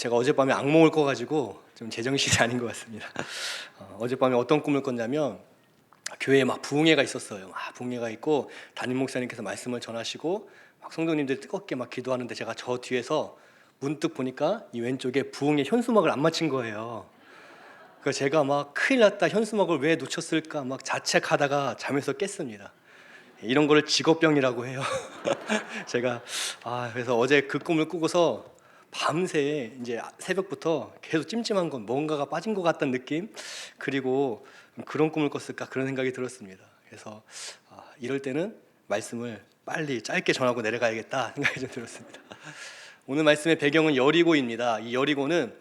제가 어젯밤에 악몽을 꿔가지고 좀 제정신이 아닌 것 같습니다. 어젯밤에 어떤 꿈을 꿨냐면 교회에 막 부흥회가 있었어요. 막 부흥회가 있고 담임 목사님께서 말씀을 전하시고 막 성도님들이 뜨겁게 막 기도하는데 제가 저 뒤에서 문득 보니까 이 왼쪽에 부흥회 현수막을 안 맞춘 거예요. 그래서 제가 막 큰일 났다, 현수막을 왜 놓쳤을까 막 자책하다가 잠에서 깼습니다. 이런 거를 직업병이라고 해요. 제가 그래서 어제 그 꿈을 꾸고서 밤새 이제 새벽부터 계속 찜찜한 건 뭔가가 빠진 것 같다는 느낌, 그리고 그런 꿈을 꿨을까 그런 생각이 들었습니다. 그래서 이럴 때는 말씀을 빨리 짧게 전하고 내려가야겠다 생각이 좀 들었습니다. 오늘 말씀의 배경은 여리고입니다. 이 여리고는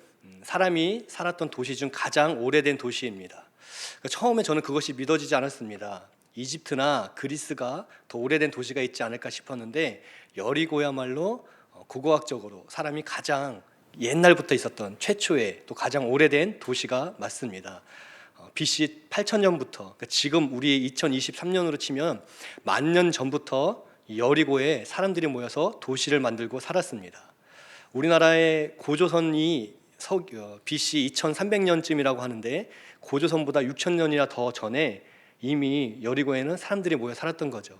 사람이 살았던 도시 중 가장 오래된 도시입니다. 처음에 저는 그것이 믿어지지 않았습니다. 이집트나 그리스가 더 오래된 도시가 있지 않을까 싶었는데 여리고야말로 국어학적으로 사람이 가장 옛날부터 있었던 최초의 또 가장 오래된 도시가 맞습니다. BC 8000년부터, 그러니까 지금 우리 2023년으로 치면 10,000년 전부터 여리고에 사람들이 모여서 도시를 만들고 살았습니다. 우리나라의 고조선이 BC 2300년쯤이라고 하는데 고조선보다 6000년이나 더 전에 이미 여리고에는 사람들이 모여 살았던 거죠.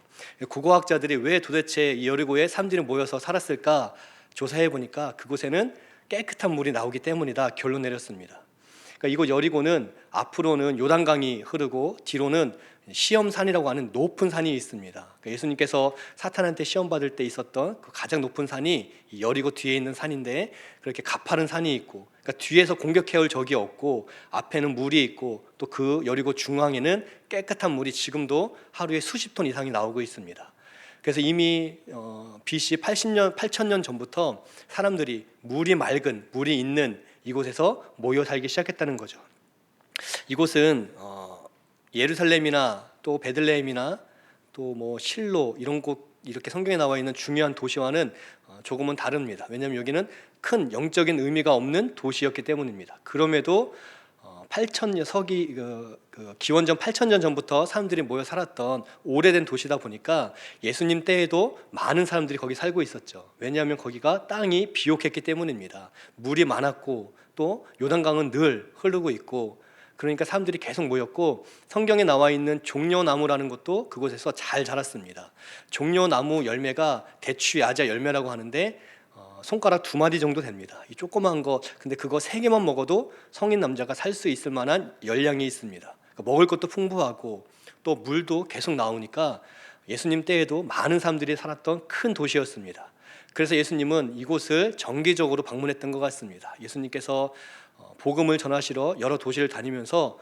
국어학자들이 왜 도대체 이 여리고에 사람들이 모여서 살았을까 조사해 보니까 그곳에는 깨끗한 물이 나오기 때문이다 결론 내렸습니다. 그러니까 이곳 여리고는 앞으로는 요단강이 흐르고 뒤로는 시험산이라고 하는 높은 산이 있습니다. 그러니까 예수님께서 사탄한테 시험 받을 때 있었던 그 가장 높은 산이 이 여리고 뒤에 있는 산인데, 그렇게 가파른 산이 있고, 그러니까 뒤에서 공격해올 적이 없고 앞에는 물이 있고 또 그 여리고 중앙에는 깨끗한 물이 지금도 하루에 수십 톤 이상이 나오고 있습니다. 그래서 이미 BC 8000년 전부터 사람들이 물이 맑은, 물이 있는 이곳에서 모여 살기 시작했다는 거죠. 이곳은 예루살렘이나 또 베들레헴이나 또 뭐 실로 이런 곳, 이렇게 성경에 나와 있는 중요한 도시와는 조금은 다릅니다. 왜냐하면 여기는 큰 영적인 의미가 없는 도시였기 때문입니다. 그럼에도 8,000년 서기 기원전 8,000년 전부터 사람들이 모여 살았던 오래된 도시다 보니까 예수님 때에도 많은 사람들이 거기 살고 있었죠. 왜냐하면 거기가 땅이 비옥했기 때문입니다. 물이 많았고 또 요단강은 늘 흐르고 있고, 그러니까 사람들이 계속 모였고, 성경에 나와 있는 종려나무라는 것도 그곳에서 잘 자랐습니다. 종려나무 열매가 대추야자 열매라고 하는데 손가락 2마디 정도 됩니다. 이 조그만 거, 근데 그거 3개만 먹어도 성인 남자가 살 수 있을 만한 열량이 있습니다. 그러니까 먹을 것도 풍부하고 또 물도 계속 나오니까 예수님 때에도 많은 사람들이 살았던 큰 도시였습니다. 그래서 예수님은 이곳을 정기적으로 방문했던 것 같습니다. 예수님께서 복음을 전하시러 여러 도시를 다니면서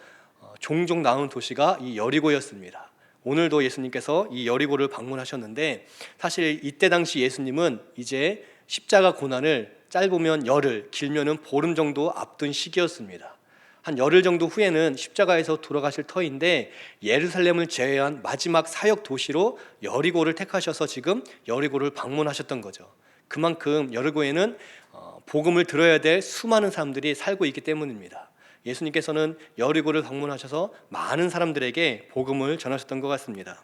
종종 나온 도시가 이 여리고였습니다. 오늘도 예수님께서 이 여리고를 방문하셨는데, 사실 이때 당시 예수님은 이제 십자가 고난을 짧으면 열흘, 길면은 보름 정도 앞둔 시기였습니다. 한 열흘 정도 후에는 십자가에서 돌아가실 터인데, 예루살렘을 제외한 마지막 사역 도시로 여리고를 택하셔서 지금 여리고를 방문하셨던 거죠. 그만큼 여리고에는 복음을 들어야 될 수많은 사람들이 살고 있기 때문입니다. 예수님께서는 여리고를 방문하셔서 많은 사람들에게 복음을 전하셨던 것 같습니다.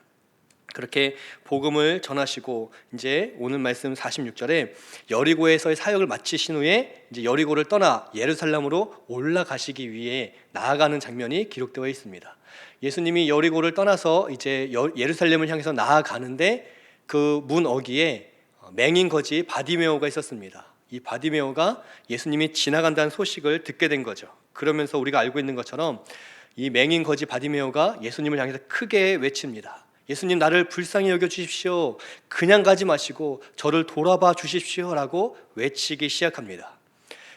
그렇게 복음을 전하시고 이제 오늘 말씀 46절에 여리고에서의 사역을 마치신 후에 이제 여리고를 떠나 예루살렘으로 올라가시기 위해 나아가는 장면이 기록되어 있습니다. 예수님이 여리고를 떠나서 이제 예루살렘을 향해서 나아가는데 그 문 어귀에 맹인 거지 바디메오가 있었습니다. 이 바디메오가 예수님이 지나간다는 소식을 듣게 된 거죠. 그러면서 우리가 알고 있는 것처럼 이 맹인 거지 바디메오가 예수님을 향해서 크게 외칩니다. 예수님, 나를 불쌍히 여겨 주십시오. 그냥 가지 마시고 저를 돌아봐 주십시오 라고 외치기 시작합니다.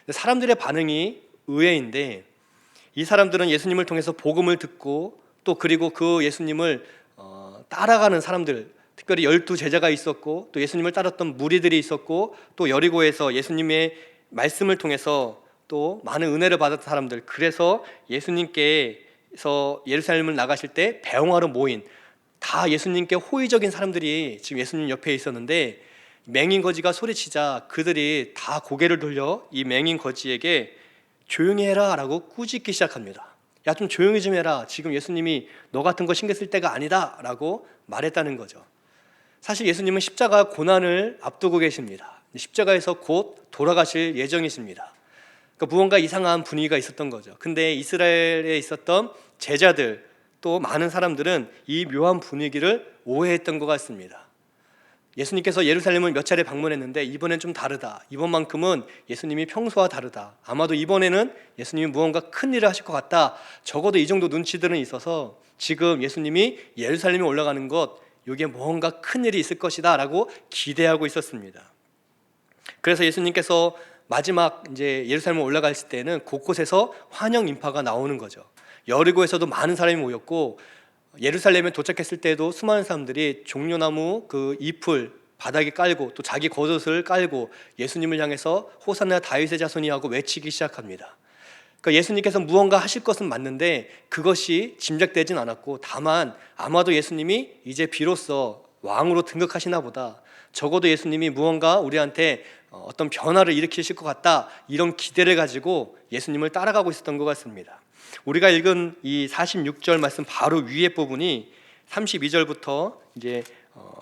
사람들의 반응이 의외인데, 이 사람들은 예수님을 통해서 복음을 듣고 또 그리고 그 예수님을 따라가는 사람들, 특별히 12제자가 있었고 또 예수님을 따랐던 무리들이 있었고 또 여리고에서 예수님의 말씀을 통해서 또 많은 은혜를 받았던 사람들, 그래서 예수님께서 예루살렘을 나가실 때 배웅하러 모인 다 예수님께 호의적인 사람들이 지금 예수님 옆에 있었는데, 맹인 거지가 소리치자 그들이 다 고개를 돌려 이 맹인 거지에게 조용히 해라 라고 꾸짖기 시작합니다. 야, 좀 조용히 좀 해라. 지금 예수님이 너 같은 거 신경 쓸 때가 아니다 라고 말했다는 거죠. 사실 예수님은 십자가 고난을 앞두고 계십니다. 십자가에서 곧 돌아가실 예정이십니다. 그러니까 무언가 이상한 분위기가 있었던 거죠. 근데 이스라엘에 있었던 제자들 또 많은 사람들은 이 묘한 분위기를 오해했던 것 같습니다. 예수님께서 예루살렘을 몇 차례 방문했는데 이번엔 좀 다르다. 이번만큼은 예수님이 평소와 다르다. 아마도 이번에는 예수님이 무언가 큰 일을 하실 것 같다. 적어도 이 정도 눈치들은 있어서 지금 예수님이 예루살렘에 올라가는 것, 이게 무언가 큰 일이 있을 것이다 라고 기대하고 있었습니다. 그래서 예수님께서 마지막 이제 예루살렘에 올라갔을 때는 곳곳에서 환영 인파가 나오는 거죠. 여리고에서도 많은 사람이 모였고 예루살렘에 도착했을 때도 수많은 사람들이 종려나무 그 잎을 바닥에 깔고 또 자기 겉옷을 깔고 예수님을 향해서 호산나 다윗의 자손이 하고 외치기 시작합니다. 그러니까 예수님께서 무언가 하실 것은 맞는데 그것이 짐작되진 않았고 다만 아마도 예수님이 이제 비로소 왕으로 등극하시나 보다, 적어도 예수님이 무언가 우리한테 어떤 변화를 일으키실 것 같다, 이런 기대를 가지고 예수님을 따라가고 있었던 것 같습니다. 우리가 읽은 이 46절 말씀 바로 위에 부분이 32절부터 이제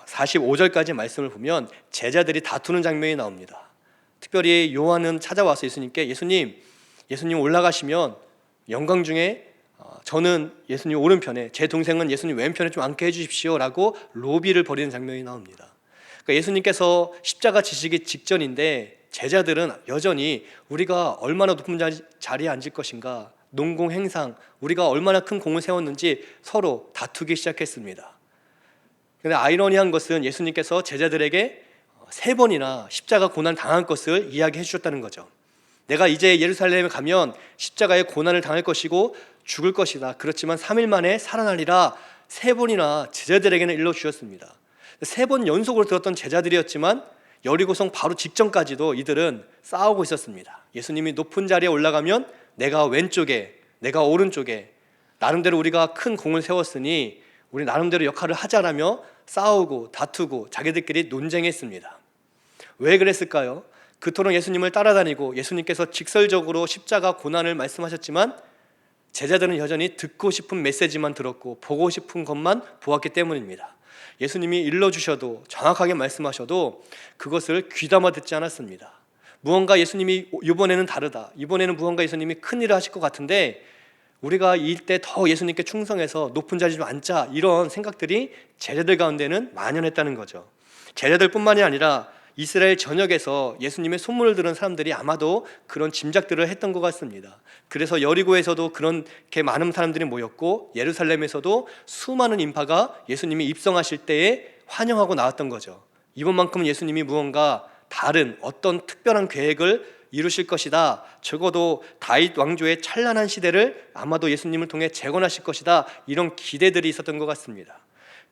45절까지 말씀을 보면 제자들이 다투는 장면이 나옵니다. 특별히 요한은 찾아와서 예수님 올라가시면 영광 중에 저는 예수님 오른편에, 제 동생은 예수님 왼편에 좀 앉게 해주십시오 라고 로비를 벌이는 장면이 나옵니다. 그러니까 예수님께서 십자가 지시기 직전인데 제자들은 여전히 우리가 얼마나 높은 자리에 앉을 것인가, 농공행상, 우리가 얼마나 큰 공을 세웠는지 서로 다투기 시작했습니다. 그런데 아이러니한 것은 예수님께서 제자들에게 3번이나 십자가 고난 당한 것을 이야기해 주셨다는 거죠. 내가 이제 예루살렘에 가면 십자가의 고난을 당할 것이고 죽을 것이다. 그렇지만 3일 만에 살아나리라 3번이나 제자들에게는 일러주셨습니다. 3번 연속으로 들었던 제자들이었지만 여리고성 바로 직전까지도 이들은 싸우고 있었습니다. 예수님이 높은 자리에 올라가면 내가 왼쪽에, 내가 오른쪽에, 나름대로 우리가 큰 공을 세웠으니 우리 나름대로 역할을 하자라며 싸우고 다투고 자기들끼리 논쟁했습니다. 왜 그랬을까요? 그토록 예수님을 따라다니고 예수님께서 직설적으로 십자가 고난을 말씀하셨지만 제자들은 여전히 듣고 싶은 메시지만 들었고 보고 싶은 것만 보았기 때문입니다. 예수님이 일러주셔도 정확하게 말씀하셔도 그것을 귀담아 듣지 않았습니다. 무언가 예수님이 이번에는 다르다, 이번에는 무언가 예수님이 큰일을 하실 것 같은데 우리가 이때 더 예수님께 충성해서 높은 자리 좀 앉자, 이런 생각들이 제자들 가운데는 만연했다는 거죠. 제자들뿐만이 아니라 이스라엘 전역에서 예수님의 소문을 들은 사람들이 아마도 그런 짐작들을 했던 것 같습니다. 그래서 여리고에서도 그렇게 많은 사람들이 모였고 예루살렘에서도 수많은 인파가 예수님이 입성하실 때에 환영하고 나왔던 거죠. 이번만큼은 예수님이 무언가 다른 어떤 특별한 계획을 이루실 것이다, 적어도 다윗 왕조의 찬란한 시대를 아마도 예수님을 통해 재건하실 것이다, 이런 기대들이 있었던 것 같습니다.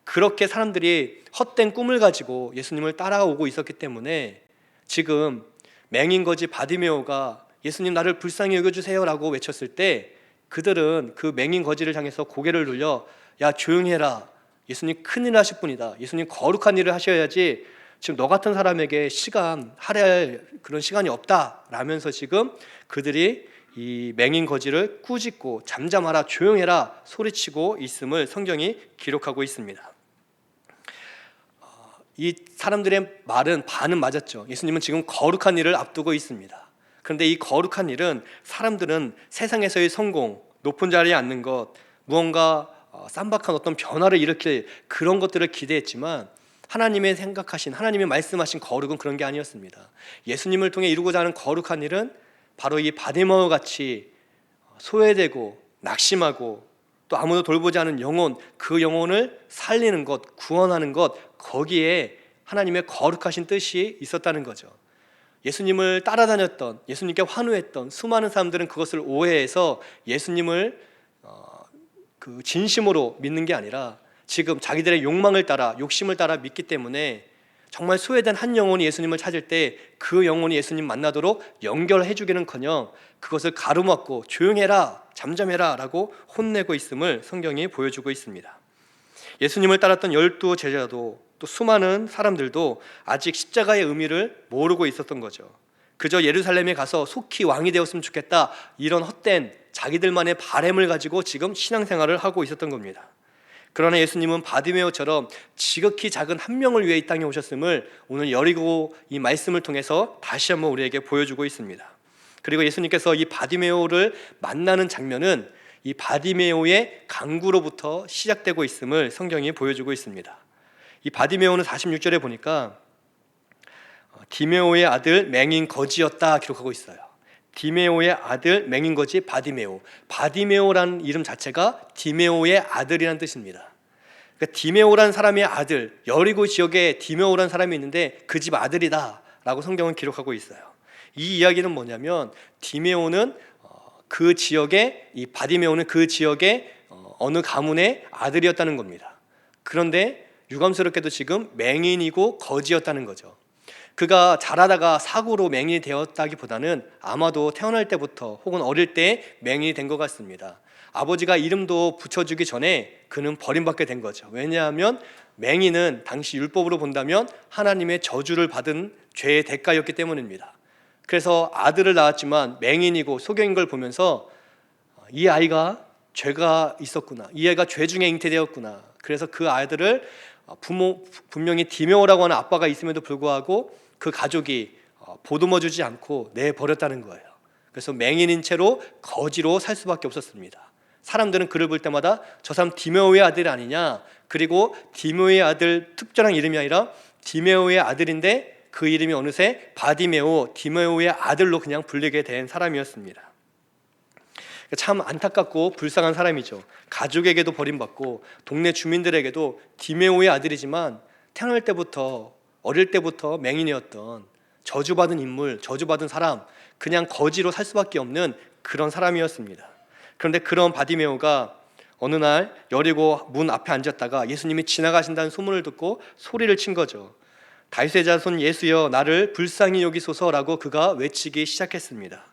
그렇게 사람들이 헛된 꿈을 가지고 예수님을 따라오고 있었기 때문에 지금 맹인거지 바디메오가 예수님 나를 불쌍히 여겨주세요 라고 외쳤을 때 그들은 그 맹인거지를 향해서 고개를 돌려 야 조용히 해라, 예수님 큰일 하실 분이다, 예수님 거룩한 일을 하셔야지 지금 너 같은 사람에게 할애할 그런 시간이 없다 라면서 지금 그들이 이 맹인거지를 꾸짖고 잠잠하라, 조용해라 소리치고 있음을 성경이 기록하고 있습니다. 이 사람들의 말은 반은 맞았죠. 예수님은 지금 거룩한 일을 앞두고 있습니다. 그런데 이 거룩한 일은 사람들은 세상에서의 성공, 높은 자리에 앉는 것, 무언가 쌈박한 어떤 변화를 일으킬 그런 것들을 기대했지만 하나님의 생각하신, 하나님의 말씀하신 거룩은 그런 게 아니었습니다. 예수님을 통해 이루고자 하는 거룩한 일은 바로 이 바디메오 같이 소외되고 낙심하고 또 아무도 돌보지 않은 영혼, 그 영혼을 살리는 것, 구원하는 것, 거기에 하나님의 거룩하신 뜻이 있었다는 거죠. 예수님을 따라다녔던, 예수님께 환호했던 수많은 사람들은 그것을 오해해서 예수님을 그 진심으로 믿는 게 아니라 지금 자기들의 욕망을 따라, 욕심을 따라 믿기 때문에 정말 소외된 한 영혼이 예수님을 찾을 때 그 영혼이 예수님 만나도록 연결해 주기는커녕 그것을 가로막고 조용해라, 잠잠해라 라고 혼내고 있음을 성경이 보여주고 있습니다. 예수님을 따랐던 12 제자도 또 수많은 사람들도 아직 십자가의 의미를 모르고 있었던 거죠. 그저 예루살렘에 가서 속히 왕이 되었으면 좋겠다, 이런 헛된 자기들만의 바램을 가지고 지금 신앙생활을 하고 있었던 겁니다. 그러나 예수님은 바디메오처럼 지극히 작은 한 명을 위해 이 땅에 오셨음을 오늘 여리고 이 말씀을 통해서 다시 한번 우리에게 보여주고 있습니다. 그리고 예수님께서 이 바디메오를 만나는 장면은 이 바디메오의 강구로부터 시작되고 있음을 성경이 보여주고 있습니다. 이 바디메오는 46절에 보니까 디메오의 아들 맹인 거지였다 기록하고 있어요. 디메오의 아들 맹인 거지 바디메오. 바디메오라는 이름 자체가 디메오의 아들이라는 뜻입니다. 그러니까 디메오라는 사람의 아들, 여리고 지역에 디메오라는 사람이 있는데 그 집 아들이다 라고 성경은 기록하고 있어요. 이 이야기는 뭐냐면 디메오는 그 지역에, 이 바디메오는 그 지역의 어느 가문의 아들이었다는 겁니다. 그런데 유감스럽게도 지금 맹인이고 거지였다는 거죠. 그가 자라다가 사고로 맹인이 되었다기보다는 아마도 태어날 때부터 혹은 어릴 때 맹인이 된 것 같습니다. 아버지가 이름도 붙여주기 전에 그는 버림받게 된 거죠. 왜냐하면 맹인은 당시 율법으로 본다면 하나님의 저주를 받은 죄의 대가였기 때문입니다. 그래서 아들을 낳았지만 맹인이고 소경인 걸 보면서 이 아이가 죄가 있었구나, 이 아이가 죄 중에 잉태되었구나. 그래서 그 아이들을 분명히 디메오라고 하는 아빠가 있음에도 불구하고 그 가족이 보듬어주지 않고 내버렸다는 거예요. 그래서 맹인인 채로 거지로 살 수밖에 없었습니다. 사람들은 그를 볼 때마다 저 사람 디메오의 아들 아니냐, 그리고 디메오의 아들 특별한 이름이 아니라 디메오의 아들인데 그 이름이 어느새 바디메오, 디메오의 아들로 그냥 불리게 된 사람이었습니다. 참 안타깝고 불쌍한 사람이죠. 가족에게도 버림받고 동네 주민들에게도 디메오의 아들이지만 태어날 때부터, 어릴 때부터 맹인이었던 저주받은 인물, 저주받은 사람, 그냥 거지로 살 수밖에 없는 그런 사람이었습니다. 그런데 그런 바디메오가 어느 날 여리고 문 앞에 앉았다가 예수님이 지나가신다는 소문을 듣고 소리를 친 거죠. 다윗의 자손 예수여 나를 불쌍히 여기소서라고 그가 외치기 시작했습니다.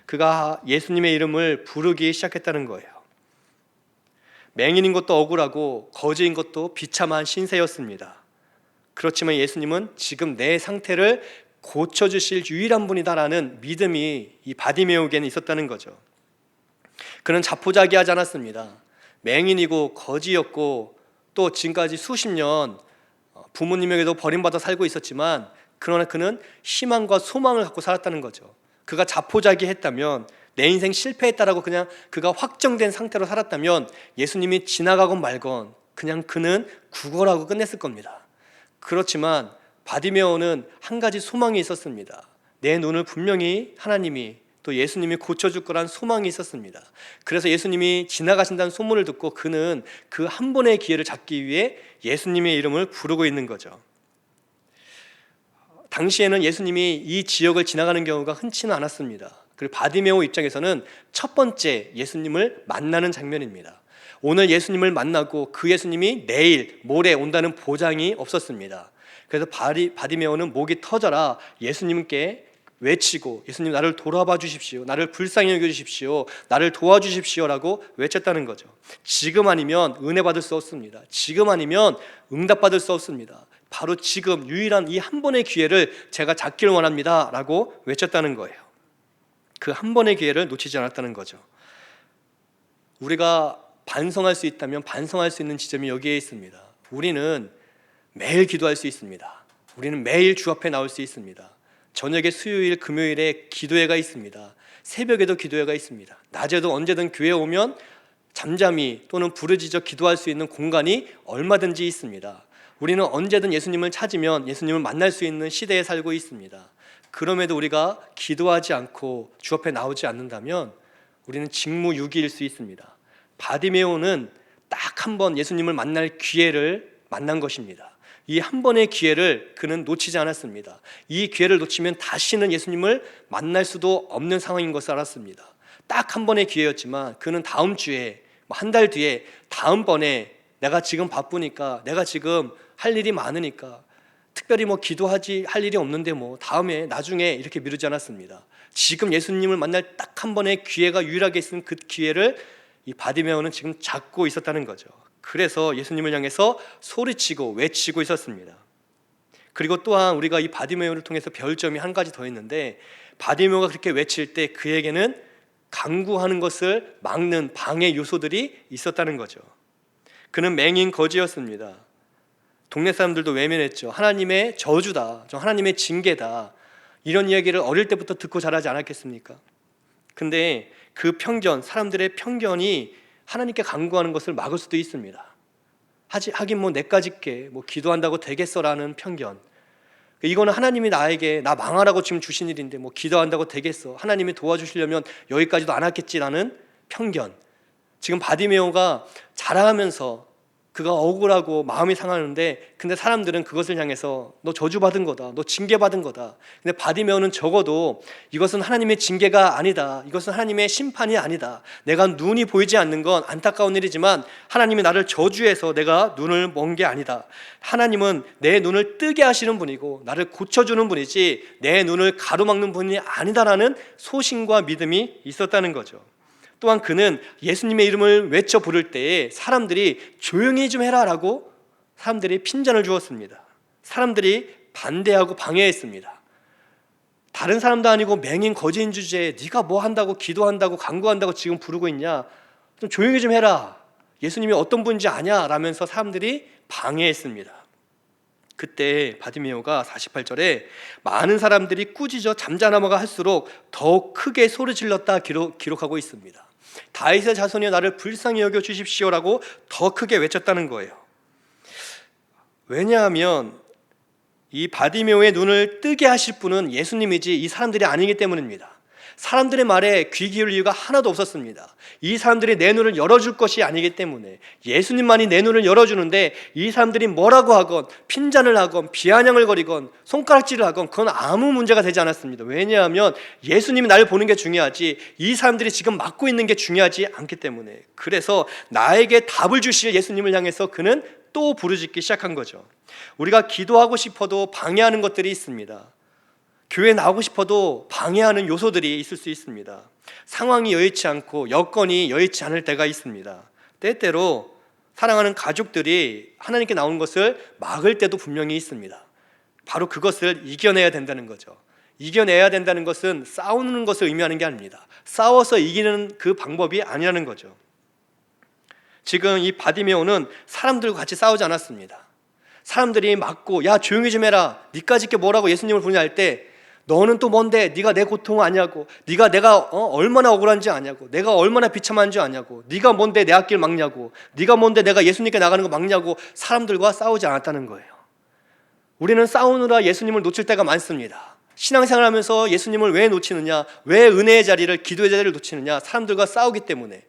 그가 예수님의 이름을 부르기 시작했다는 거예요. 맹인인 것도 억울하고 거지인 것도 비참한 신세였습니다. 그렇지만 예수님은 지금 내 상태를 고쳐주실 유일한 분이다라는 믿음이 이 바디메오에게는 있었다는 거죠. 그는 자포자기하지 않았습니다. 맹인이고 거지였고 또 지금까지 수십 년 부모님에게도 버림받아 살고 있었지만 그러나 그는 희망과 소망을 갖고 살았다는 거죠. 그가 자포자기했다면, 내 인생 실패했다라고 그냥 그가 확정된 상태로 살았다면 예수님이 지나가건 말건 그냥 그는 구걸하고 끝냈을 겁니다. 그렇지만 바디메오는 한 가지 소망이 있었습니다. 내 눈을 분명히 하나님이 또 예수님이 고쳐줄 거란 소망이 있었습니다. 그래서 예수님이 지나가신다는 소문을 듣고 그는 그 한 번의 기회를 잡기 위해 예수님의 이름을 부르고 있는 거죠. 당시에는 예수님이 이 지역을 지나가는 경우가 흔치는 않았습니다. 그리고 바디메오 입장에서는 첫 번째 예수님을 만나는 장면입니다. 오늘 예수님을 만나고 그 예수님이 내일, 모레 온다는 보장이 없었습니다. 그래서 바디메오는 목이 터져라 예수님께 외치고, 예수님 나를 돌아봐 주십시오, 나를 불쌍히 여겨주십시오, 나를 도와주십시오라고 외쳤다는 거죠. 지금 아니면 은혜 받을 수 없습니다. 지금 아니면 응답받을 수 없습니다. 바로 지금 유일한 이 한 번의 기회를 제가 잡기를 원합니다 라고 외쳤다는 거예요. 그 한 번의 기회를 놓치지 않았다는 거죠. 우리가 반성할 수 있다면 반성할 수 있는 지점이 여기에 있습니다. 우리는 매일 기도할 수 있습니다. 우리는 매일 주 앞에 나올 수 있습니다. 저녁에 수요일, 금요일에 기도회가 있습니다. 새벽에도 기도회가 있습니다. 낮에도 언제든 교회에 오면 잠잠히 또는 부르짖어 기도할 수 있는 공간이 얼마든지 있습니다. 우리는 언제든 예수님을 찾으면 예수님을 만날 수 있는 시대에 살고 있습니다. 그럼에도 우리가 기도하지 않고 주 앞에 나오지 않는다면 우리는 직무유기일 수 있습니다. 바디메오는 딱 한 번 예수님을 만날 기회를 만난 것입니다. 이 한 번의 기회를 그는 놓치지 않았습니다. 이 기회를 놓치면 다시는 예수님을 만날 수도 없는 상황인 것을 알았습니다. 딱 한 번의 기회였지만 그는 다음 주에, 한 달 뒤에, 다음번에 내가 지금 바쁘니까, 내가 지금 할 일이 많으니까, 특별히 기도하지 할 일이 없는데 다음에, 나중에 이렇게 미루지 않았습니다. 지금 예수님을 만날 딱 한 번의 기회가 유일하게 있는 그 기회를 이 바디메오는 지금 잡고 있었다는 거죠. 그래서 예수님을 향해서 소리치고 외치고 있었습니다. 그리고 또한 우리가 이 바디메오를 통해서 배울 점이 한 가지 더 있는데, 바디메오가 그렇게 외칠 때 그에게는 강구하는 것을 막는 방해 요소들이 있었다는 거죠. 그는 맹인 거지였습니다. 동네 사람들도 외면했죠. 하나님의 저주다, 하나님의 징계다, 이런 이야기를 어릴 때부터 듣고 자라지 않았겠습니까? 근데 그 편견, 사람들의 편견이 하나님께 간구하는 것을 막을 수도 있습니다. 하긴 뭐 내까짓 게 뭐 기도한다고 되겠어라는 편견. 이거는 하나님이 나에게 나 망하라고 지금 주신 일인데 뭐 기도한다고 되겠어, 하나님이 도와주시려면 여기까지도 안 왔겠지라는 편견. 지금 바디메오가 자라면서 그가 억울하고 마음이 상하는데, 근데 사람들은 그것을 향해서 너 저주받은 거다, 너 징계받은 거다. 근데 바디메오는 적어도 이것은 하나님의 징계가 아니다, 이것은 하나님의 심판이 아니다, 내가 눈이 보이지 않는 건 안타까운 일이지만 하나님이 나를 저주해서 내가 눈을 먼 게 아니다, 하나님은 내 눈을 뜨게 하시는 분이고 나를 고쳐주는 분이지 내 눈을 가로막는 분이 아니다라는 소신과 믿음이 있었다는 거죠. 또한 그는 예수님의 이름을 외쳐 부를 때에 사람들이 조용히 좀 해라 라고 사람들이 핀잔을 주었습니다. 사람들이 반대하고 방해했습니다. 다른 사람도 아니고 맹인 거지인 주제에 네가 뭐 한다고 기도한다고 간구한다고 지금 부르고 있냐, 좀 조용히 좀 해라, 예수님이 어떤 분인지 아냐 라면서 사람들이 방해했습니다. 그때 바디메오가 48절에 많은 사람들이 꾸짖어 잠잠하가 할수록 더욱 크게 소리 질렀다 기록하고 있습니다. 다윗의 자손이여 나를 불쌍히 여겨 주십시오라고 더 크게 외쳤다는 거예요. 왜냐하면 이 바디메오의 눈을 뜨게 하실 분은 예수님이지 이 사람들이 아니기 때문입니다. 사람들의 말에 귀 기울 이유가 하나도 없었습니다. 이 사람들이 내 눈을 열어줄 것이 아니기 때문에, 예수님만이 내 눈을 열어주는데 이 사람들이 뭐라고 하건 핀잔을 하건 비아냥을 거리건 손가락질을 하건 그건 아무 문제가 되지 않았습니다. 왜냐하면 예수님이 나를 보는 게 중요하지 이 사람들이 지금 맡고 있는 게 중요하지 않기 때문에. 그래서 나에게 답을 주실 예수님을 향해서 그는 또 부르짖기 시작한 거죠. 우리가 기도하고 싶어도 방해하는 것들이 있습니다. 교회 나오고 싶어도 방해하는 요소들이 있을 수 있습니다. 상황이 여의치 않고 여건이 여의치 않을 때가 있습니다. 때때로 사랑하는 가족들이 하나님께 나오는 것을 막을 때도 분명히 있습니다. 바로 그것을 이겨내야 된다는 거죠. 이겨내야 된다는 것은 싸우는 것을 의미하는 게 아닙니다. 싸워서 이기는 그 방법이 아니라는 거죠. 지금 이 바디메오는 사람들과 같이 싸우지 않았습니다. 사람들이 막고 야 조용히 좀 해라, 니까짓 게 뭐라고 예수님을 부르냐 할 때 너는 또 뭔데, 네가 내 고통 아냐고, 네가 내가 얼마나 억울한지 아냐고, 내가 얼마나 비참한지 아냐고, 네가 뭔데 내 앞길 막냐고, 네가 뭔데 내가 예수님께 나가는 거 막냐고 사람들과 싸우지 않았다는 거예요. 우리는 싸우느라 예수님을 놓칠 때가 많습니다. 신앙생활하면서 예수님을 왜 놓치느냐, 왜 은혜의 자리를, 기도의 자리를 놓치느냐, 사람들과 싸우기 때문에.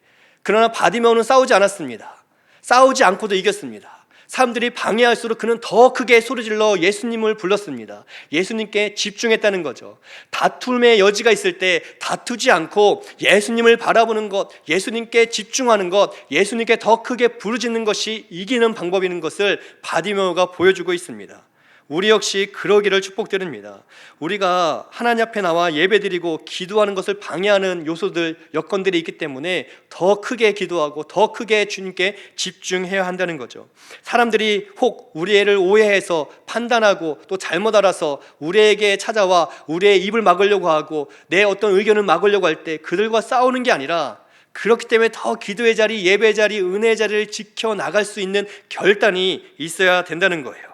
그러나 바디메오는 싸우지 않았습니다. 싸우지 않고도 이겼습니다. 사람들이 방해할수록 그는 더 크게 소리질러 예수님을 불렀습니다. 예수님께 집중했다는 거죠. 다툼의 여지가 있을 때 다투지 않고 예수님을 바라보는 것, 예수님께 집중하는 것, 예수님께 더 크게 부르짖는 것이 이기는 방법인 것을 바디메오가 보여주고 있습니다. 우리 역시 그러기를 축복드립니다. 우리가 하나님 앞에 나와 예배드리고 기도하는 것을 방해하는 요소들, 여건들이 있기 때문에 더 크게 기도하고 더 크게 주님께 집중해야 한다는 거죠. 사람들이 혹 우리를 오해해서 판단하고 또 잘못 알아서 우리에게 찾아와 우리의 입을 막으려고 하고 내 어떤 의견을 막으려고 할 때 그들과 싸우는 게 아니라, 그렇기 때문에 더 기도의 자리, 예배의 자리, 은혜의 자리를 지켜나갈 수 있는 결단이 있어야 된다는 거예요.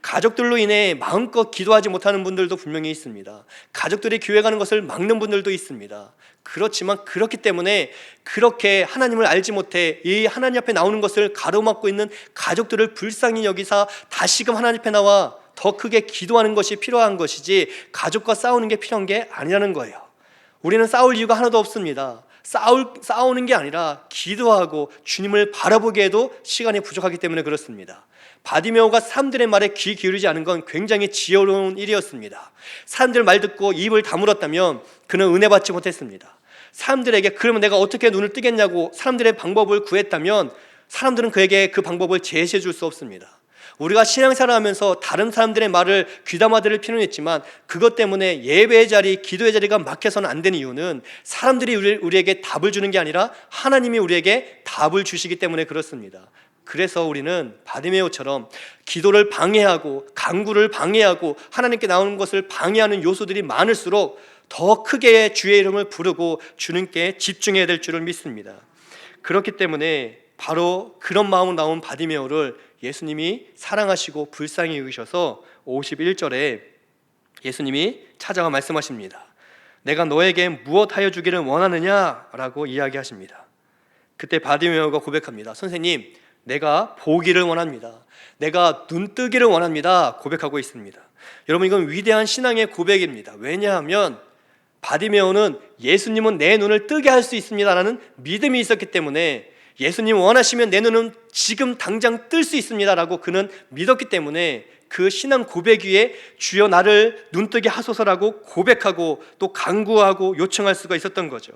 가족들로 인해 마음껏 기도하지 못하는 분들도 분명히 있습니다. 가족들이 교회 가는 것을 막는 분들도 있습니다. 그렇지만 그렇기 때문에 그렇게 하나님을 알지 못해 이 하나님 앞에 나오는 것을 가로막고 있는 가족들을 불쌍히 여기사 다시금 하나님 앞에 나와 더 크게 기도하는 것이 필요한 것이지 가족과 싸우는 게 필요한 게 아니라는 거예요. 우리는 싸울 이유가 하나도 없습니다. 싸우는 게 아니라 기도하고 주님을 바라보기에도 시간이 부족하기 때문에 그렇습니다. 바디메오가 사람들의 말에 귀 기울이지 않은 건 굉장히 지혜로운 일이었습니다. 사람들 말 듣고 입을 다물었다면 그는 은혜 받지 못했습니다. 사람들에게 그러면 내가 어떻게 눈을 뜨겠냐고 사람들의 방법을 구했다면 사람들은 그에게 그 방법을 제시해 줄 수 없습니다. 우리가 신앙생활을 하면서 다른 사람들의 말을 귀담아 들을 필요는 있지만 그것 때문에 예배의 자리, 기도의 자리가 막혀서는 안 되는 이유는 사람들이 우리에게 답을 주는 게 아니라 하나님이 우리에게 답을 주시기 때문에 그렇습니다. 그래서 우리는 바디메오처럼 기도를 방해하고 간구를 방해하고 하나님께 나오는 것을 방해하는 요소들이 많을수록 더 크게 주의 이름을 부르고 주님께 집중해야 될 줄을 믿습니다. 그렇기 때문에 바로 그런 마음으로 나온 바디메오를 예수님이 사랑하시고 불쌍히 여기셔서 51절에 예수님이 찾아와 말씀하십니다. 내가 너에게 무엇하여 주기를 원하느냐라고 이야기하십니다. 그때 바디메오가 고백합니다. 선생님, 내가 보기를 원합니다. 내가 눈뜨기를 원합니다. 고백하고 있습니다. 여러분, 이건 위대한 신앙의 고백입니다. 왜냐하면 바디메오는 예수님은 내 눈을 뜨게 할 수 있습니다라는 믿음이 있었기 때문에, 예수님 원하시면 내 눈은 지금 당장 뜰 수 있습니다라고 그는 믿었기 때문에 그 신앙 고백 위에 주여 나를 눈뜨게 하소서라고 고백하고 또 간구하고 요청할 수가 있었던 거죠.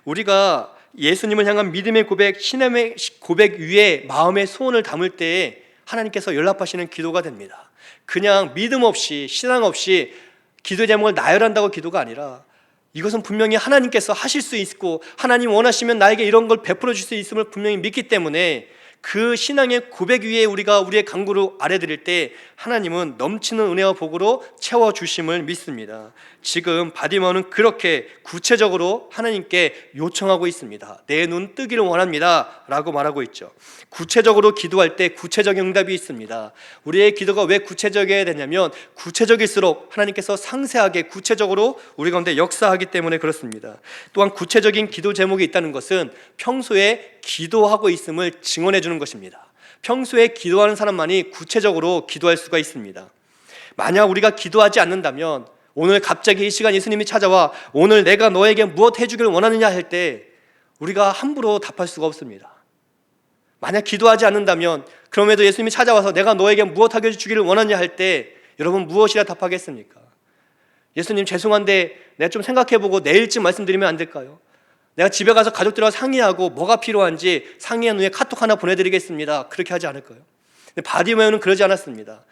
우리가 예수님을 향한 믿음의 고백, 신앙의 고백 위에 마음의 소원을 담을 때에 하나님께서 연락하시는 기도가 됩니다. 그냥 믿음 없이, 신앙 없이 기도 제목을 나열한다고 기도가 아니라, 이것은 분명히 하나님께서 하실 수 있고 하나님 원하시면 나에게 이런 걸 베풀어 줄 수 있음을 분명히 믿기 때문에, 그 신앙의 고백 위에 우리가 우리의 간구를 아뢰드릴 때 하나님은 넘치는 은혜와 복으로 채워주심을 믿습니다. 지금 바디메오는 그렇게 구체적으로 하나님께 요청하고 있습니다. 내 눈 뜨기를 원합니다 라고 말하고 있죠. 구체적으로 기도할 때 구체적인 응답이 있습니다. 우리의 기도가 왜 구체적이어야 되냐면, 구체적일수록 하나님께서 상세하게 구체적으로 우리 가운데 역사하기 때문에 그렇습니다. 또한 구체적인 기도 제목이 있다는 것은 평소에 기도하고 있음을 증언해 주는 것입니다. 평소에 기도하는 사람만이 구체적으로 기도할 수가 있습니다. 만약 우리가 기도하지 않는다면, 오늘 갑자기 이 시간 예수님이 찾아와 오늘 내가 너에게 무엇 해주기를 원하느냐 할 때 우리가 함부로 답할 수가 없습니다. 만약 기도하지 않는다면, 그럼에도 예수님이 찾아와서 내가 너에게 무엇 하게 해주기를 원하느냐 할 때 여러분 무엇이라 답하겠습니까? 예수님, 죄송한데 내가 좀 생각해보고 내일쯤 말씀드리면 안 될까요? 내가 집에 가서 가족들과 상의하고 뭐가 필요한지 상의한 후에 카톡 하나 보내드리겠습니다. 그렇게 하지 않을까요? 근데 바디메오는 그러지 않았습니다.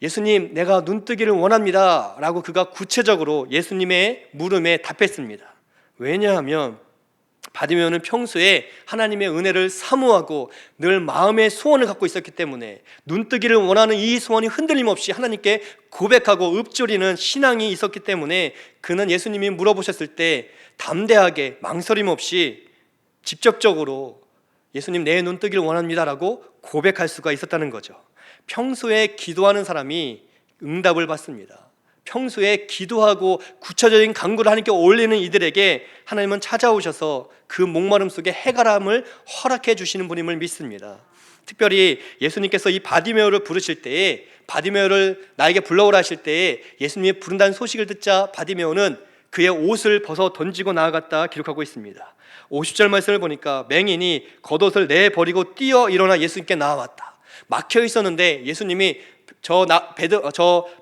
예수님, 내가 눈뜨기를 원합니다 라고 그가 구체적으로 예수님의 물음에 답했습니다. 왜냐하면 바디메오는 평소에 하나님의 은혜를 사모하고 늘 마음의 소원을 갖고 있었기 때문에, 눈뜨기를 원하는 이 소원이 흔들림 없이 하나님께 고백하고 읊조리는 신앙이 있었기 때문에, 그는 예수님이 물어보셨을 때 담대하게 망설임 없이 직접적으로 예수님, 내 눈뜨기를 원합니다라고 고백할 수가 있었다는 거죠. 평소에 기도하는 사람이 응답을 받습니다. 평소에 기도하고 구체적인 간구를 하나님께 올리는 이들에게 하나님은 찾아오셔서 그 목마름 속에 해결함을 허락해 주시는 분임을 믿습니다. 특별히 예수님께서 이 바디메오를 부르실 때에, 바디메오를 나에게 불러오라 하실 때에 예수님이 부른다는 소식을 듣자 바디메오는 그의 옷을 벗어 던지고 나아갔다 기록하고 있습니다. 50절 말씀을 보니까 맹인이 겉옷을 내버리고 뛰어 일어나 예수님께 나아왔다. 막혀 있었는데 예수님이 저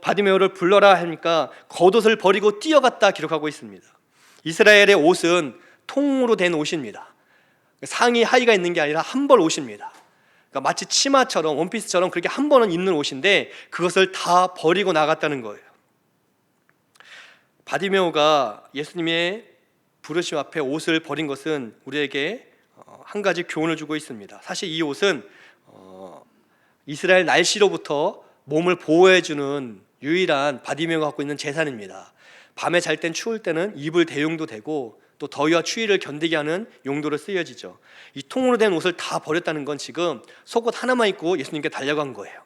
바디메오를 불러라 하니까 겉옷을 버리고 뛰어갔다 기록하고 있습니다. 이스라엘의 옷은 통으로 된 옷입니다. 상의 하의가 있는 게 아니라 한 벌 옷입니다. 그러니까 마치 치마처럼, 원피스처럼 그렇게 한 번은 입는 옷인데 그것을 다 버리고 나갔다는 거예요. 바디메오가 예수님의 부르심 앞에 옷을 버린 것은 우리에게 한 가지 교훈을 주고 있습니다. 사실 이 옷은 이스라엘 날씨로부터 몸을 보호해주는 유일한 바디메오가 갖고 있는 재산입니다. 밤에 잘 땐 추울 때는 이불 대용도 되고 또 더위와 추위를 견디게 하는 용도로 쓰여지죠. 이 통으로 된 옷을 다 버렸다는 건 지금 속옷 하나만 입고 예수님께 달려간 거예요.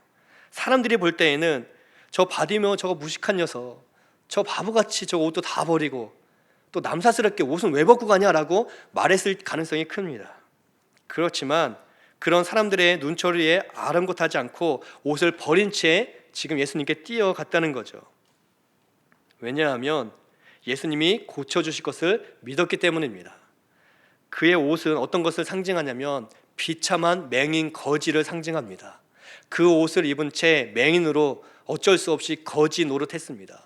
사람들이 볼 때에는 저 바디메오 저거 무식한 녀석, 저 바보같이 저 옷도 다 버리고 또 남사스럽게 옷은 왜 벗고 가냐라고 말했을 가능성이 큽니다. 그렇지만 그런 사람들의 눈초리에 아랑곳하지 않고 옷을 버린 채 지금 예수님께 뛰어갔다는 거죠. 왜냐하면 예수님이 고쳐주실 것을 믿었기 때문입니다. 그의 옷은 어떤 것을 상징하냐면 비참한 맹인 거지를 상징합니다. 그 옷을 입은 채 맹인으로 어쩔 수 없이 거지 노릇했습니다.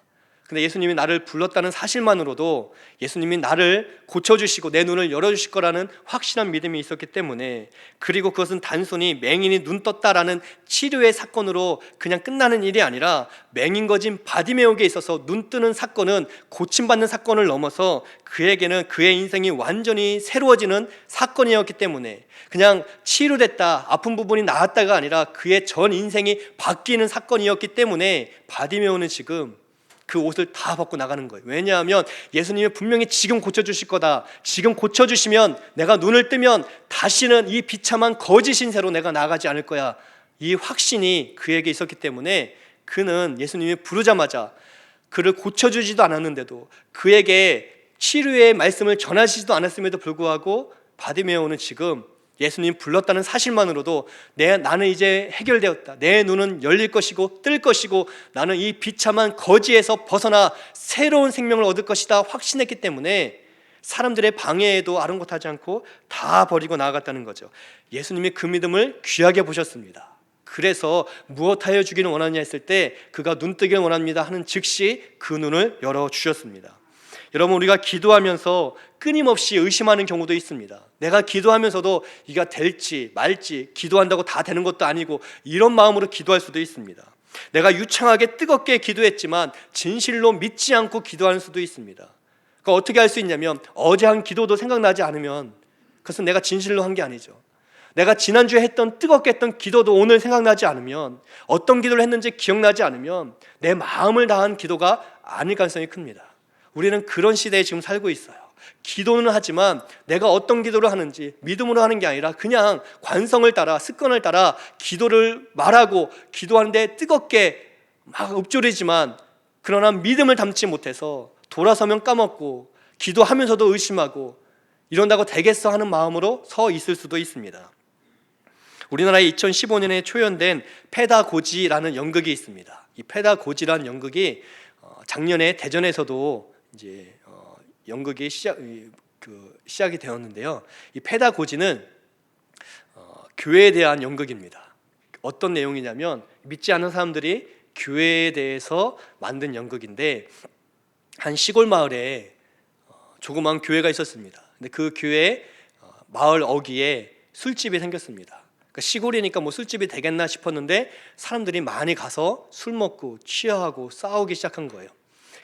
근데 예수님이 나를 불렀다는 사실만으로도 예수님이 나를 고쳐주시고 내 눈을 열어주실 거라는 확실한 믿음이 있었기 때문에, 그리고 그것은 단순히 맹인이 눈 떴다라는 치료의 사건으로 그냥 끝나는 일이 아니라 맹인거진 바디메오에게 있어서 눈 뜨는 사건은 고침받는 사건을 넘어서 그에게는 그의 인생이 완전히 새로워지는 사건이었기 때문에, 그냥 치료됐다, 아픈 부분이 나았다가 아니라 그의 전 인생이 바뀌는 사건이었기 때문에 바디메오는 지금 그 옷을 다 벗고 나가는 거예요. 왜냐하면 예수님이 분명히 지금 고쳐주실 거다, 지금 고쳐주시면 내가 눈을 뜨면 다시는 이 비참한 거짓 신세로 내가 나가지 않을 거야, 이 확신이 그에게 있었기 때문에 그는 예수님이 부르자마자 그를 고쳐주지도 않았는데도, 그에게 치료의 말씀을 전하시지도 않았음에도 불구하고 바디메오는 지금 예수님 불렀다는 사실만으로도 나는 이제 해결되었다, 내 눈은 열릴 것이고 뜰 것이고 나는 이 비참한 거지에서 벗어나 새로운 생명을 얻을 것이다 확신했기 때문에 사람들의 방해에도 아랑곳하지 않고 다 버리고 나아갔다는 거죠. 예수님이 그 믿음을 귀하게 보셨습니다. 그래서 무엇하여 주기를 원하느냐 했을 때 그가 눈뜨기를 원합니다 하는 즉시 그 눈을 열어주셨습니다. 여러분, 우리가 기도하면서 끊임없이 의심하는 경우도 있습니다. 내가 기도하면서도 이가 될지 말지, 기도한다고 다 되는 것도 아니고 이런 마음으로 기도할 수도 있습니다. 내가 유창하게 뜨겁게 기도했지만 진실로 믿지 않고 기도하는 수도 있습니다. 그러니까 어떻게 할 수 있냐면, 어제 한 기도도 생각나지 않으면 그것은 내가 진실로 한 게 아니죠. 내가 지난주에 했던 뜨겁게 했던 기도도 오늘 생각나지 않으면, 어떤 기도를 했는지 기억나지 않으면 내 마음을 다한 기도가 아닐 가능성이 큽니다. 우리는 그런 시대에 지금 살고 있어요. 기도는 하지만 내가 어떤 기도를 하는지 믿음으로 하는 게 아니라 그냥 관성을 따라, 습관을 따라 기도를 말하고 기도하는데 뜨겁게 막 읊조리지만 그러나 믿음을 담지 못해서 돌아서면 까먹고 기도하면서도 의심하고 이런다고 되겠어 하는 마음으로 서 있을 수도 있습니다. 우리나라에 2015년에 초연된 페다고지라는 연극이 있습니다. 이 페다고지라는 연극이 작년에 대전에서도 이제 연극이 시작이 되었는데요. 이 페다고지는 교회에 대한 연극입니다. 어떤 내용이냐면, 믿지 않는 사람들이 교회에 대해서 만든 연극인데, 한 시골 마을에 조그만 교회가 있었습니다. 근데 그 교회 마을 어귀에 술집이 생겼습니다. 그러니까 시골이니까 뭐 술집이 되겠나 싶었는데 사람들이 많이 가서 술 먹고 취하고 싸우기 시작한 거예요.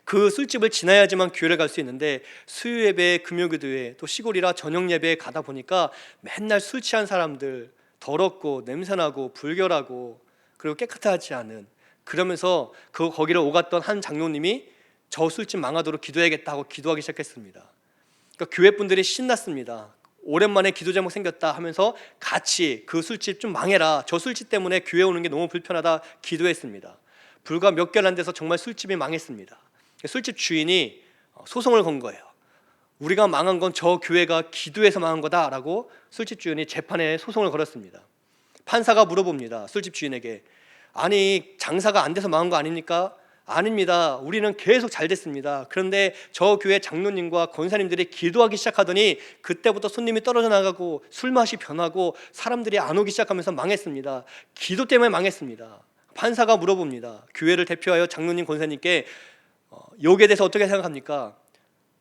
그 술집을 지나야지만 교회를 갈 수 있는데 수요 예배, 금요 기도회, 또 시골이라 저녁 예배에 가다 보니까 맨날 술 취한 사람들, 더럽고 냄새나고 불결하고 그리고 깨끗하지 않은, 그러면서 거기를 오갔던 한 장로님이 저 술집 망하도록 기도해야겠다 하고 기도하기 시작했습니다. 그러니까 교회 분들이 신났습니다. 오랜만에 기도 제목 생겼다 하면서 같이 그 술집 좀 망해라, 저 술집 때문에 교회 오는 게 너무 불편하다 기도했습니다. 불과 몇 개월 안 돼서 정말 술집이 망했습니다. 술집 주인이 소송을 건 거예요. 우리가 망한 건 저 교회가 기도해서 망한 거다라고 술집 주인이 재판에 소송을 걸었습니다. 판사가 물어봅니다. 술집 주인에게, 아니 장사가 안 돼서 망한 거 아닙니까? 아닙니다. 우리는 계속 잘 됐습니다. 그런데 저 교회 장로님과 권사님들이 기도하기 시작하더니 그때부터 손님이 떨어져 나가고 술맛이 변하고 사람들이 안 오기 시작하면서 망했습니다. 기도 때문에 망했습니다. 판사가 물어봅니다. 교회를 대표하여 장로님, 권사님께 여기에 대해서 어떻게 생각합니까?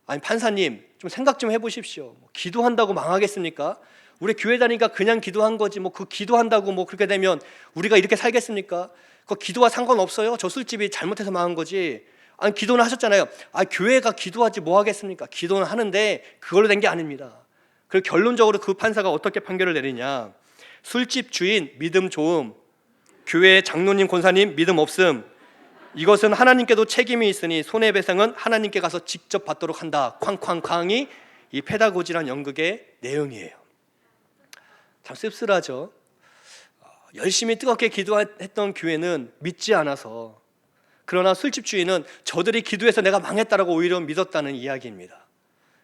아니 판사님, 좀 생각 좀 해보십시오. 기도한다고 망하겠습니까? 우리 교회 다니까 그냥 기도한 거지 그 기도한다고 그렇게 되면 우리가 이렇게 살겠습니까? 그 기도와 상관없어요. 저 술집이 잘못해서 망한 거지. 아니 기도는 하셨잖아요. 교회가 기도하지 뭐 하겠습니까? 기도는 하는데 그걸로 된 게 아닙니다. 그리고 결론적으로 그 판사가 어떻게 판결을 내리냐, 술집 주인 믿음 좋음, 교회 장로님, 권사님 믿음 없음, 이것은 하나님께도 책임이 있으니 손해배상은 하나님께 가서 직접 받도록 한다. 쾅쾅쾅이 이 페다고지란 연극의 내용이에요. 참 씁쓸하죠. 열심히 뜨겁게 기도했던 교회는 믿지 않아서, 그러나 술집 주인은 저들이 기도해서 내가 망했다라고 오히려 믿었다는 이야기입니다.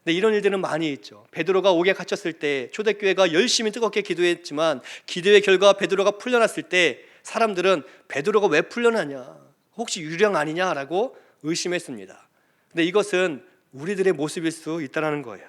근데 이런 일들은 많이 있죠. 베드로가 옥에 갇혔을 때 초대교회가 열심히 뜨겁게 기도했지만 기도의 결과 베드로가 풀려났을 때 사람들은 베드로가 왜 풀려나냐, 혹시 유령 아니냐라고 의심했습니다. 근데 이것은 우리들의 모습일 수 있다는 거예요.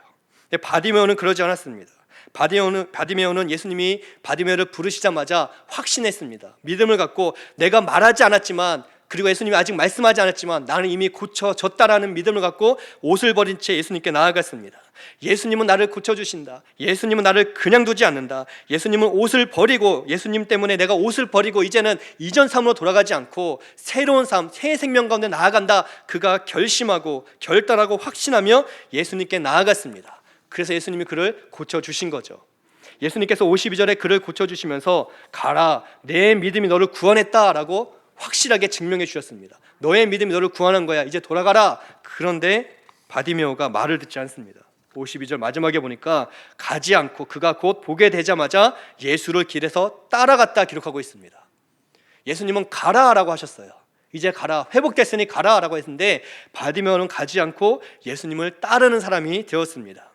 근데 바디메오는 그러지 않았습니다. 바디메오는 예수님이 바디메오를 부르시자마자 확신했습니다. 믿음을 갖고 내가 말하지 않았지만, 그리고 예수님이 아직 말씀하지 않았지만 나는 이미 고쳐졌다라는 믿음을 갖고 옷을 버린 채 예수님께 나아갔습니다. 예수님은 나를 고쳐주신다. 예수님은 나를 그냥 두지 않는다. 예수님은 옷을 버리고, 예수님 때문에 내가 옷을 버리고 이제는 이전 삶으로 돌아가지 않고 새로운 삶, 새 생명 가운데 나아간다. 그가 결심하고 결단하고 확신하며 예수님께 나아갔습니다. 그래서 예수님이 그를 고쳐주신 거죠. 예수님께서 52절에 그를 고쳐주시면서 가라, 내 믿음이 너를 구원했다라고 확실하게 증명해 주셨습니다. 너의 믿음이 너를 구원한 거야, 이제 돌아가라. 그런데 바디메오가 말을 듣지 않습니다. 52절 마지막에 보니까 가지 않고 그가 곧 보게 되자마자 예수를 길에서 따라갔다 기록하고 있습니다. 예수님은 가라라고 하셨어요. 이제 가라, 회복됐으니 가라라고 했는데 바디메오는 가지 않고 예수님을 따르는 사람이 되었습니다.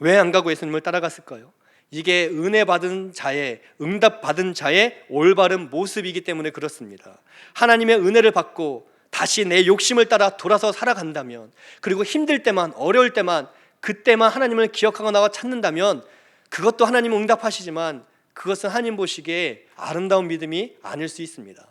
왜 안 가고 예수님을 따라갔을까요? 이게 은혜 받은 자의, 응답 받은 자의 올바른 모습이기 때문에 그렇습니다. 하나님의 은혜를 받고 다시 내 욕심을 따라 돌아서 살아간다면, 그리고 힘들 때만, 어려울 때만, 그때만 하나님을 기억하고 나가 찾는다면 그것도 하나님은 응답하시지만 그것은 하나님 보시기에 아름다운 믿음이 아닐 수 있습니다.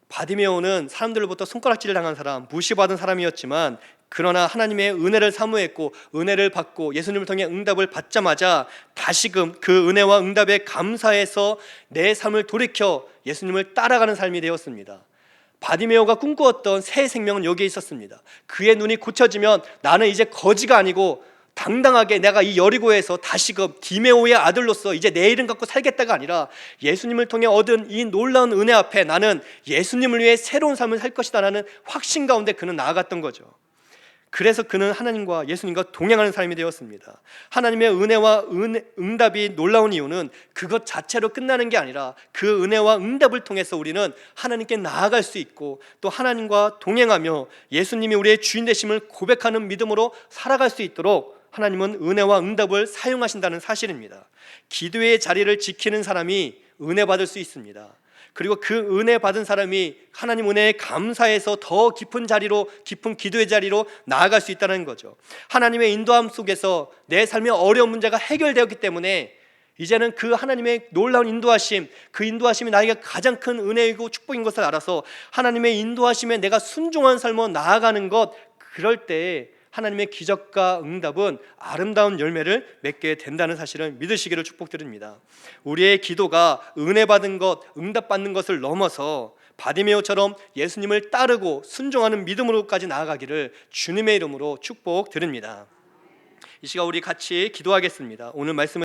바디메오는 사람들로부터 손가락질을 당한 사람, 무시받은 사람이었지만 그러나 하나님의 은혜를 사모했고 은혜를 받고 예수님을 통해 응답을 받자마자 다시금 그 은혜와 응답에 감사해서 내 삶을 돌이켜 예수님을 따라가는 삶이 되었습니다. 바디메오가 꿈꾸었던 새 생명은 여기에 있었습니다. 그의 눈이 고쳐지면 나는 이제 거지가 아니고 당당하게 내가 이 여리고에서 다시금 디메오의 아들로서 이제 내 이름 갖고 살겠다가 아니라 예수님을 통해 얻은 이 놀라운 은혜 앞에 나는 예수님을 위해 새로운 삶을 살 것이다 라는 확신 가운데 그는 나아갔던 거죠. 그래서 그는 하나님과 예수님과 동행하는 삶이 되었습니다. 하나님의 은혜와 응답이 놀라운 이유는 그것 자체로 끝나는 게 아니라 그 은혜와 응답을 통해서 우리는 하나님께 나아갈 수 있고 또 하나님과 동행하며 예수님이 우리의 주인 되심을 고백하는 믿음으로 살아갈 수 있도록 하나님은 은혜와 응답을 사용하신다는 사실입니다. 기도의 자리를 지키는 사람이 은혜 받을 수 있습니다. 그리고 그 은혜 받은 사람이 하나님 은혜에 감사해서 더 깊은 자리로, 깊은 기도의 자리로 나아갈 수 있다는 거죠. 하나님의 인도함 속에서 내 삶의 어려운 문제가 해결되었기 때문에 이제는 그 하나님의 놀라운 인도하심, 그 인도하심이 나에게 가장 큰 은혜이고 축복인 것을 알아서 하나님의 인도하심에 내가 순종한 삶으로 나아가는 것, 그럴 때 하나님의 기적과 응답은 아름다운 열매를 맺게 된다는 사실을 믿으시기를 축복드립니다. 우리의 기도가 은혜 받은 것, 응답 받는 것을 넘어서 바디메오처럼 예수님을 따르고 순종하는 믿음으로까지 나아가기를 주님의 이름으로 축복드립니다. 이 시간 우리 같이 기도하겠습니다. 오늘 말씀을